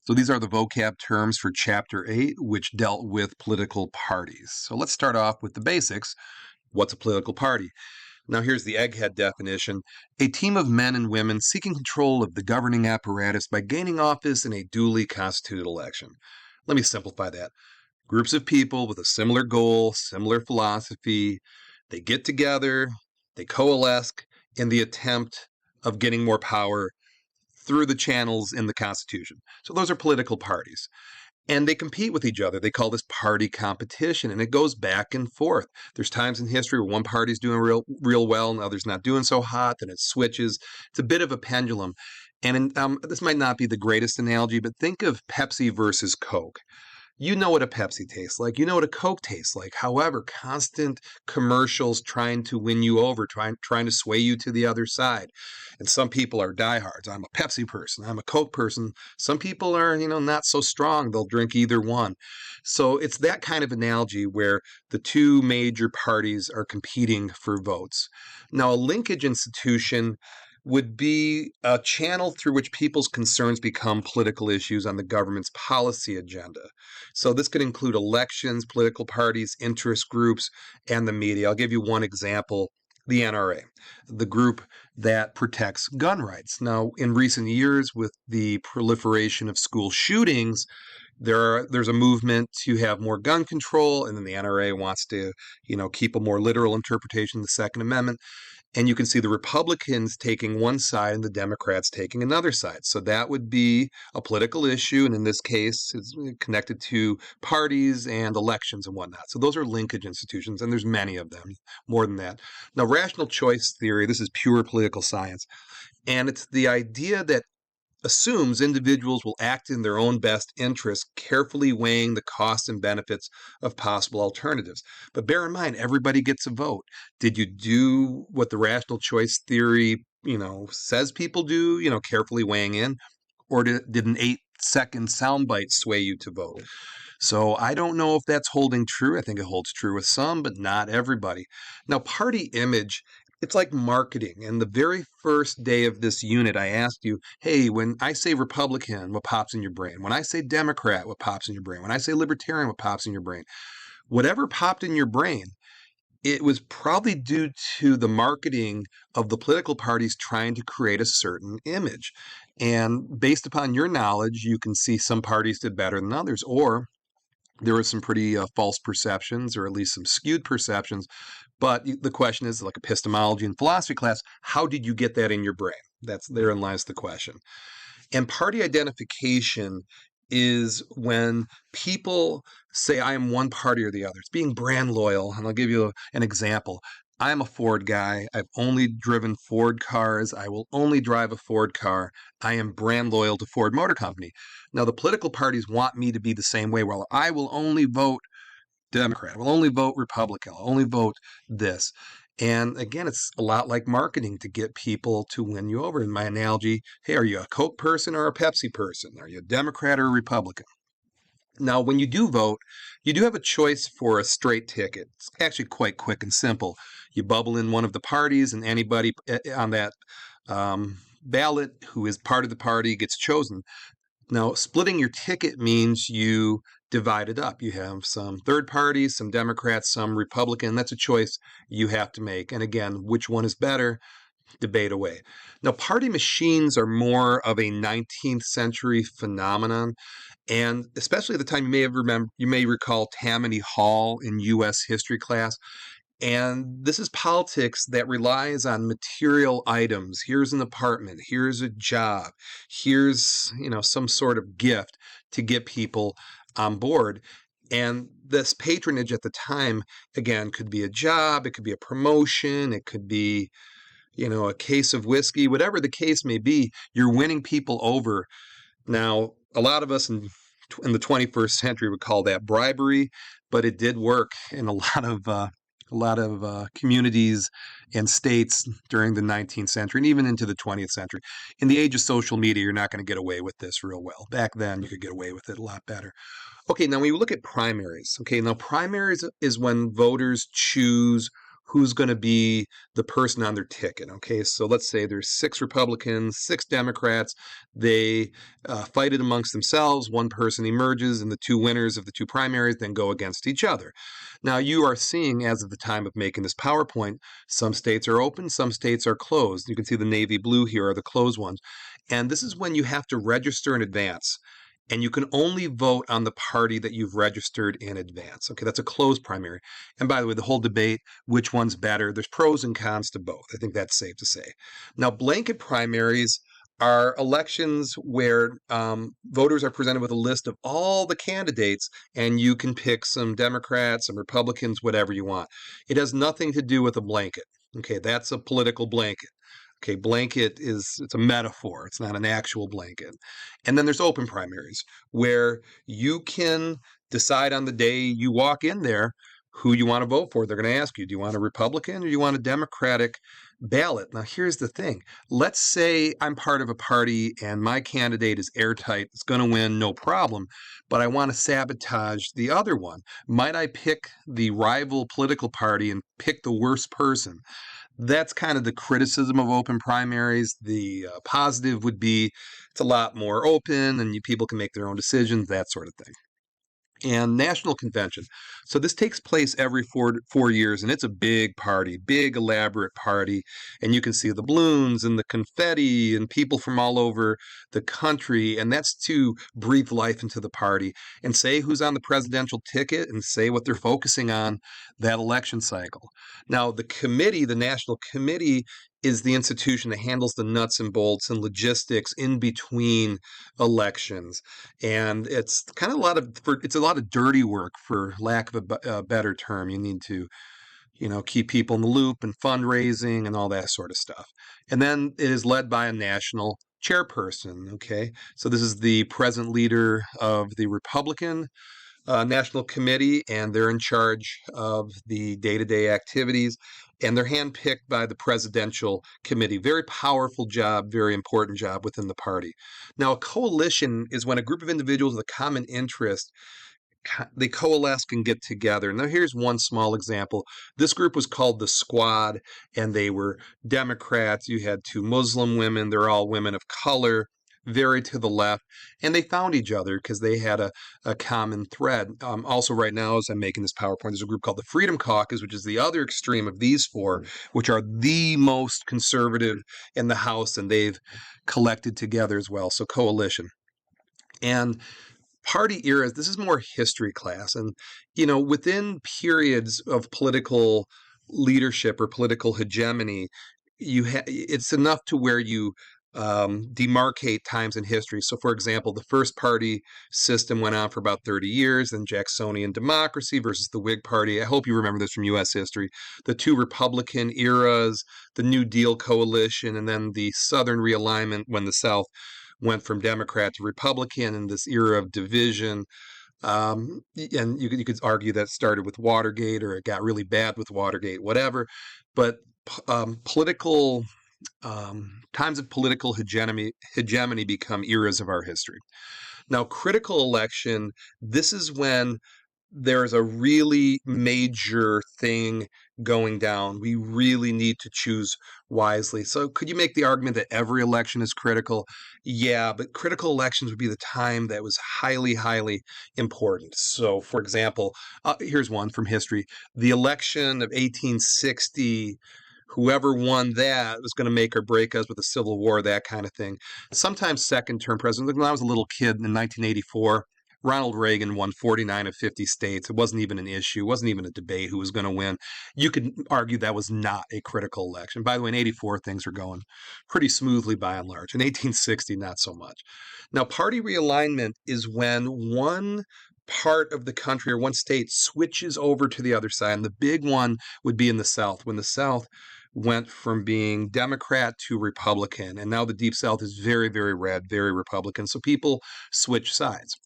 So these are the vocab terms for Chapter 8, which dealt with political parties. So let's start off with the basics. What's a political party? Now here's the egghead definition. A team of men and women seeking control of the governing apparatus by gaining office in a duly constituted election. Let me simplify that. Groups of people with a similar goal, similar philosophy, they get together, they coalesce in the attempt of getting more power through the channels in the Constitution. So those are political parties. And they compete with each other. They call this party competition, and it goes back and forth. There's times in history where one party's doing real well and the other's not doing so hot, then it switches. It's a bit of a pendulum. And this might not be the greatest analogy, but think of Pepsi versus Coke. You know what a Pepsi tastes like. You know what a Coke tastes like. However, constant commercials trying to win you over, trying to sway you to the other side. And some people are diehards. I'm a Pepsi person. I'm a Coke person. Some people are, not so strong. They'll drink either one. So it's that kind of analogy where the two major parties are competing for votes. Now, a linkage institution would be a channel through which people's concerns become political issues on the government's policy agenda. So this could include elections, political parties, interest groups, and the media. I'll give you one example. The NRA, the group that protects gun rights. Now, in recent years, with the proliferation of school shootings, there's a movement to have more gun control, and then the NRA wants to, keep a more literal interpretation of the Second Amendment. And you can see the Republicans taking one side and the Democrats taking another side. So that would be a political issue. And in this case, it's connected to parties and elections and whatnot. So those are linkage institutions, and there's many of them, more than that. Now, rational choice theory, this is pure political science. And it's the idea that assumes individuals will act in their own best interest, carefully weighing the costs and benefits of possible alternatives. But bear in mind, everybody gets a vote. Did you do what the rational choice theory, says people do, carefully weighing in? Or did an 8-second soundbite sway you to vote? So I don't know if that's holding true. I think it holds true with some, but not everybody. Now, party image, it's like marketing. And the very first day of this unit, I asked you, hey, when I say Republican, what pops in your brain? When I say Democrat, what pops in your brain? When I say Libertarian, what pops in your brain? Whatever popped in your brain, it was probably due to the marketing of the political parties trying to create a certain image. And based upon your knowledge, you can see some parties did better than others, or there were some pretty false perceptions, or at least some skewed perceptions. But the question is, like epistemology and philosophy class, how did you get that in your brain? Therein lies the question. And party identification is when people say, I am one party or the other. It's being brand loyal. And I'll give you an example. I'm a Ford guy. I've only driven Ford cars. I will only drive a Ford car. I am brand loyal to Ford Motor Company. Now, the political parties want me to be the same way. Well, I will only vote Democrat. I will only vote Republican. I'll only vote this. And again, it's a lot like marketing to get people to win you over. In my analogy, hey, are you a Coke person or a Pepsi person? Are you a Democrat or a Republican? Now, when you do vote, you do have a choice for a straight ticket. It's actually quite quick and simple. You bubble in one of the parties, and anybody on that ballot who is part of the party gets chosen. Now, splitting your ticket means you divide it up. You have some third parties, some Democrats, some Republican. That's a choice you have to make. And again, which one is better? Debate away. Now, party machines are more of a 19th century phenomenon, and especially at the time, you may recall Tammany Hall in U.S. history class. And this is politics that relies on material items. Here's an apartment. Here's a job. Here's, some sort of gift to get people on board. And this patronage at the time, again, could be a job. It could be a promotion. It could be, a case of whiskey, whatever the case may be. You're winning people over. Now, a lot of us in the 21st century would call that bribery, but it did work in a lot of communities and states during the 19th century and even into the 20th century. In the age of social media, you're not going to get away with this real well. Back then, you could get away with it a lot better. Okay, now when you look at primaries, now primaries is when voters choose who's going to be the person on their ticket. Okay, so let's say there's 6 Republicans, 6 Democrats. They fight it amongst themselves. One person emerges, and the 2 winners of the 2 primaries then go against each other. Now, you are seeing, as of the time of making this PowerPoint, some states are open, some states are closed. You can see the navy blue here are the closed ones. And this is when you have to register in advance. And you can only vote on the party that you've registered in advance. Okay, that's a closed primary. And by the way, the whole debate, which one's better, there's pros and cons to both. I think that's safe to say. Now, blanket primaries are elections where voters are presented with a list of all the candidates, and you can pick some Democrats, some Republicans, whatever you want. It has nothing to do with a blanket. Okay, that's a political blanket. Okay, blanket it's a metaphor. It's not an actual blanket. And then there's open primaries where you can decide on the day you walk in there who you want to vote for. They're going to ask you, do you want a Republican or do you want a Democratic ballot? Now, here's the thing. Let's say I'm part of a party and my candidate is airtight. It's going to win, no problem. But I want to sabotage the other one. Might I pick the rival political party and pick the worst person? That's kind of the criticism of open primaries. The positive would be it's a lot more open and people can make their own decisions, that sort of thing. And national convention. So this takes place every 4 years, and it's a big party, big elaborate party. And you can see the balloons and the confetti and people from all over the country. And that's to breathe life into the party and say who's on the presidential ticket and say what they're focusing on that election cycle. Now, the committee, the National Committee, is the institution that handles the nuts and bolts and logistics in between elections. And it's kind of a lot of dirty work, for lack of a better term. You need to, keep people in the loop and fundraising and all that sort of stuff. And then it is led by a national chairperson. Okay, so this is the present leader of the Republican National Committee, and they're in charge of the day-to-day activities, and they're handpicked by the Presidential Committee. Very powerful job, very important job within the party. Now, a coalition is when a group of individuals with a common interest they coalesce and get together. Now, here's one small example. This group was called the Squad, and they were Democrats. You had 2 Muslim women. They're all women of color, very to the left, and they found each other because they had a common thread. Also, right now, as I'm making this PowerPoint, there's a group called the Freedom Caucus, which is the other extreme of these 4, which are the most conservative in the House, and they've collected together as well. So coalition. And party eras, this is more history class. And, within periods of political leadership or political hegemony, it's enough to where you demarcate times in history. So, for example, the first party system went on for about 30 years, then Jacksonian democracy versus the Whig Party. I hope you remember this from U.S. history. The 2 Republican eras, the New Deal coalition, and then the Southern realignment when the South went from Democrat to Republican in this era of division. And you could argue that started with Watergate, or it got really bad with Watergate, whatever. But political times of political hegemony become eras of our history. Now, critical election, this is when there's a really major thing going down. We really need to choose wisely. So could you make the argument that every election is critical? Yeah, but critical elections would be the time that was highly, highly important. So, for example, here's one from history. The election of 1860, whoever won that was going to make or break us with the Civil War, that kind of thing. Sometimes second-term presidents. When I was a little kid in 1984, Ronald Reagan won 49 of 50 states. It wasn't even an issue. It wasn't even a debate who was going to win. You could argue that was not a critical election. By the way, in 84, things were going pretty smoothly by and large. In 1860, not so much. Now, party realignment is when one part of the country or one state switches over to the other side. And the big one would be in the South, when the South went from being Democrat to Republican. And now the Deep South is very, very red, very Republican. So people switch sides.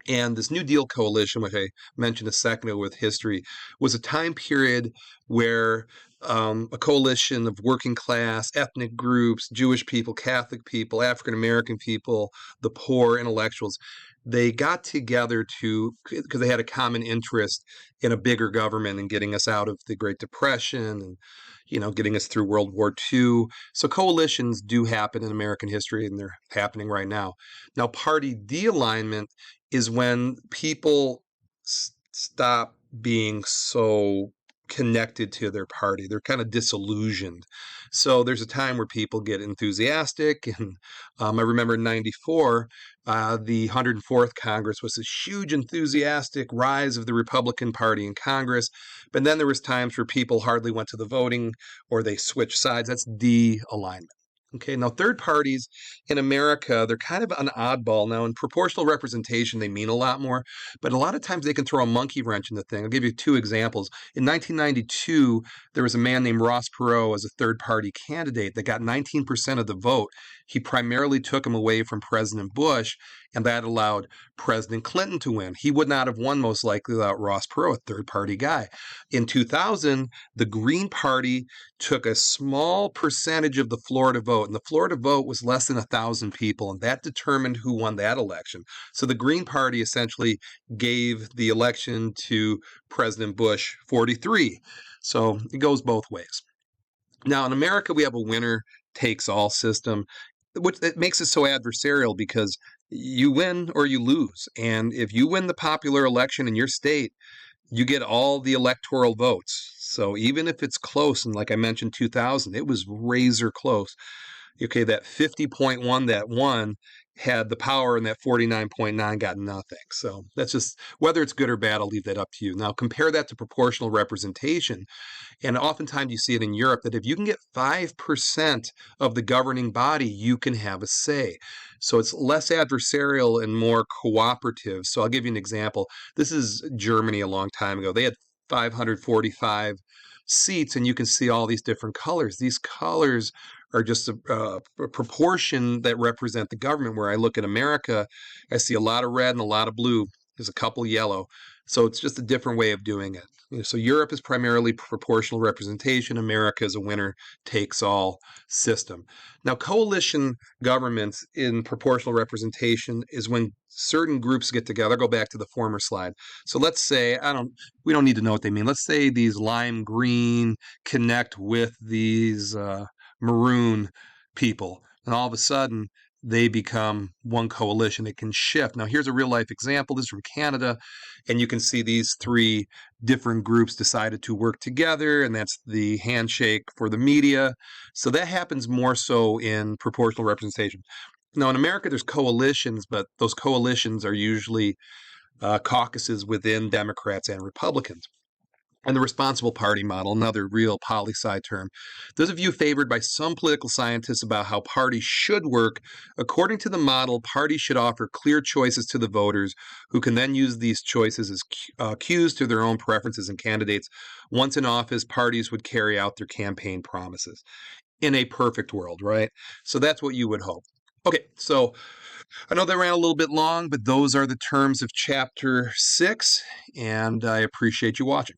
And this New Deal coalition, which I mentioned a second ago with history, was a time period where a coalition of working class, ethnic groups, Jewish people, Catholic people, African American people, the poor, intellectuals, they got together because they had a common interest in a bigger government and getting us out of the Great Depression and, getting us through World War II. So coalitions do happen in American history, and they're happening right now. Now, party de-alignment is when people stop being so connected to their party. They're kind of disillusioned. So there's a time where people get enthusiastic. And I remember in 94, the 104th Congress was this huge enthusiastic rise of the Republican Party in Congress. But then there was times where people hardly went to the voting or they switched sides. That's de-alignment. Okay, now third parties in America, they're kind of an oddball. Now, in proportional representation, they mean a lot more, but a lot of times they can throw a monkey wrench in the thing. I'll give you two examples. In 1992, there was a man named Ross Perot as a third party candidate that got 19% of the vote. He primarily took him away from President Bush, and that allowed President Clinton to win. He would not have won most likely without Ross Perot, a third party guy. In 2000, the Green Party took a small percentage of the Florida vote, and the Florida vote was less than 1,000 people, and that determined who won that election. So the Green Party essentially gave the election to President Bush 43. So it goes both ways. Now, in America, we have a winner takes all system, which that makes it so adversarial because you win or you lose. And if you win the popular election in your state, you get all the electoral votes. So even if it's close, and like I mentioned, 2000, it was razor close. Okay, that 50.1 that won had the power, and that 49.9 got nothing. So that's just, whether it's good or bad, I'll leave that up to you. Now compare that to proportional representation. And oftentimes you see it in Europe that if you can get 5% of the governing body, you can have a say. So it's less adversarial and more cooperative. So I'll give you an example. This is Germany a long time ago. They had 545 seats, and you can see all these different colors. These colors are just a proportion that represent the government. Where I look at America, I see a lot of red and a lot of blue. There's a couple yellow. So it's just a different way of doing it. So Europe is primarily proportional representation. America is a winner-takes-all system. Now, coalition governments in proportional representation is when certain groups get together. I'll go back to the former slide. So let's say, we don't need to know what they mean. Let's say these lime green connect with these maroon people, and all of a sudden they become one coalition. It can shift. Now, here's a real life example. This is from Canada, and you can see these three different groups decided to work together, and that's the handshake for the media. So that happens more so in proportional representation. Now, in America, there's coalitions, but those coalitions are usually caucuses within Democrats and Republicans. And the responsible party model, another real poli-sci term. There's a view favored by some political scientists about how parties should work. According to the model, parties should offer clear choices to the voters, who can then use these choices as cues to their own preferences and candidates. Once in office, parties would carry out their campaign promises. In a perfect world, right? So that's what you would hope. Okay, so I know that ran a little bit long, but those are the terms of Chapter 6, and I appreciate you watching.